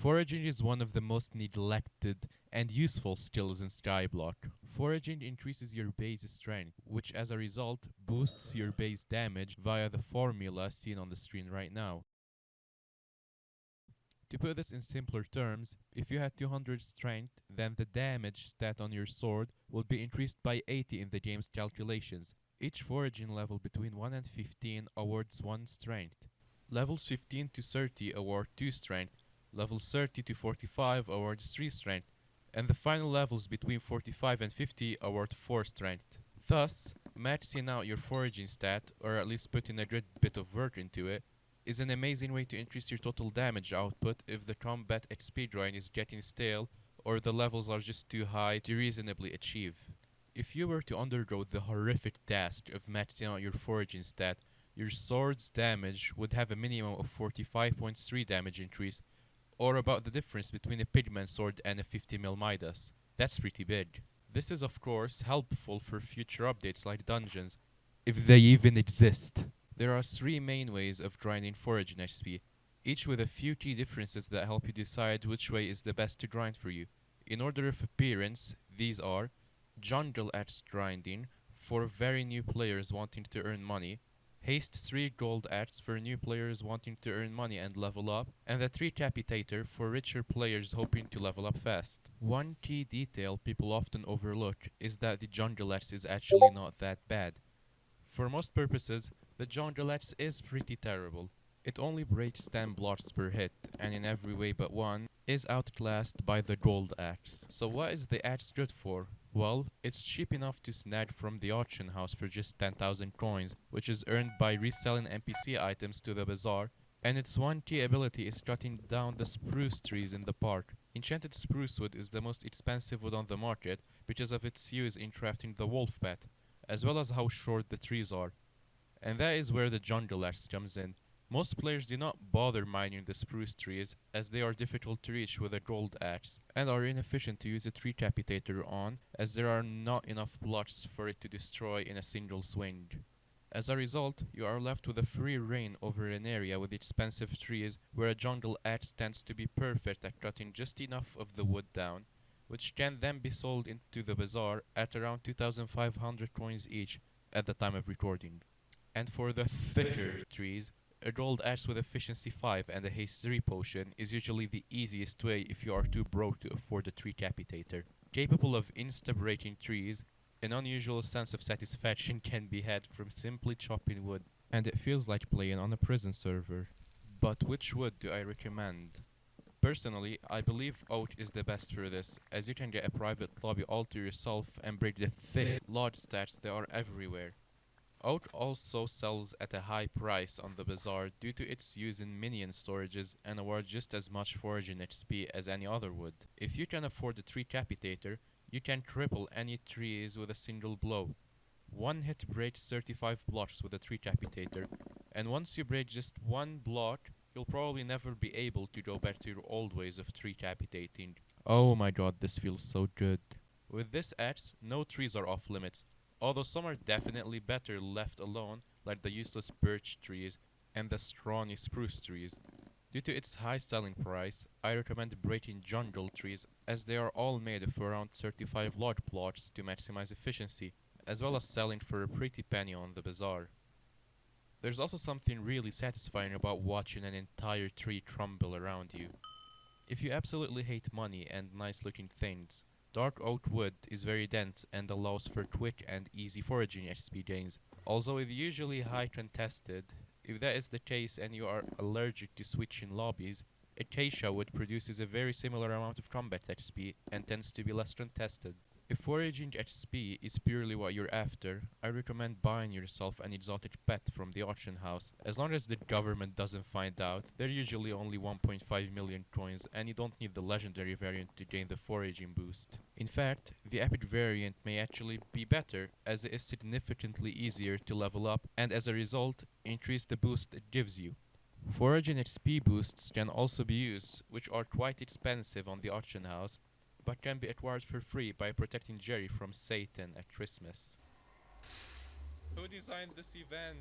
Foraging is one of the most neglected and useful skills in Skyblock. Foraging increases your base strength, which as a result boosts your base damage via the formula seen on the screen right now. To put this in simpler terms, if you had 200 strength, then the damage stat on your sword will be increased by 80 in the game's calculations. Each foraging level between 1 and 15 awards 1 strength. Levels 15 to 30 award 2 strength, levels 30 to 45 awards 3 strength, and the final levels between 45 and 50 award 4 strength. Thus, maxing out your foraging stat, or at least putting a good bit of work into it, is an amazing way to increase your total damage output if the combat XP grind is getting stale or the levels are just too high to reasonably achieve. If you were to undergo the horrific task of maxing out your foraging stat, your sword's damage would have a minimum of 45.3 damage increase, or about the difference between a pigment sword and a 50mm Midas. That's pretty big. This is of course helpful for future updates like dungeons, if they even exist. There are 3 main ways of grinding foraging XP, each with a few key differences that help you decide which way is the best to grind for you. In order of appearance, these are Jungle Axe grinding for very new players wanting to earn money, Haste 3 Gold Axe for new players wanting to earn money and level up, and the 3 Capitator for richer players hoping to level up fast. One key detail people often overlook is that the Jungle Axe is actually not that bad. For most purposes, the Jungle Axe is pretty terrible. It only breaks 10 blocks per hit, and in every way but one, is outclassed by the Gold Axe. So what is the axe good for? Well, it's cheap enough to snag from the auction house for just 10,000 coins, which is earned by reselling NPC items to the bazaar, and its one key ability is cutting down the spruce trees in the park. Enchanted spruce wood is the most expensive wood on the market because of its use in crafting the wolf pet, as well as how short the trees are. And that is where the Jungle Axe comes in. Most players do not bother mining the spruce trees as they are difficult to reach with a gold axe and are inefficient to use a tree capitator on as there are not enough blocks for it to destroy in a single swing. As a result, you are left with a free reign over an area with expensive trees where a jungle axe tends to be perfect at cutting just enough of the wood down, which can then be sold into the bazaar at around 2,500 coins each at the time of recording. And for the thicker trees, a gold axe with efficiency 5 and a haste 3 potion is usually the easiest way if you are too broke to afford a tree capitator. Capable of insta-breaking trees, an unusual sense of satisfaction can be had from simply chopping wood, and it feels like playing on a prison server. But which wood do I recommend? Personally, I believe oak is the best for this, as you can get a private lobby all to yourself and break the thick lodge stats that are everywhere. Oak also sells at a high price on the bazaar due to its use in minion storages and awards just as much foraging XP as any other wood. If you can afford a tree capitator, you can cripple any trees with a single blow. One hit breaks 35 blocks with a tree capitator, and once you break just one block, you'll probably never be able to go back to your old ways of tree capitating. Oh my god, this feels so good. With this axe, no trees are off limits, although some are definitely better left alone, like the useless birch trees and the scrawny spruce trees. Due to its high selling price, I recommend breaking jungle trees as they are all made of around 35 log blocks to maximize efficiency, as well as selling for a pretty penny on the bazaar. There's also something really satisfying about watching an entire tree crumble around you. If you absolutely hate money and nice looking things, dark oak wood is very dense and allows for quick and easy foraging XP gains. Although it's usually high contested, if that is the case and you are allergic to switching lobbies, acacia wood produces a very similar amount of combat XP and tends to be less contested. If foraging XP is purely what you're after, I recommend buying yourself an exotic pet from the auction house. As long as the government doesn't find out, they're usually only 1.5 million coins and you don't need the legendary variant to gain the foraging boost. In fact, the epic variant may actually be better as it is significantly easier to level up and as a result, increase the boost it gives you. Foraging XP boosts can also be used, which are quite expensive on the auction house, but can be acquired for free by protecting Jerry from Satan at Christmas. Who designed this event?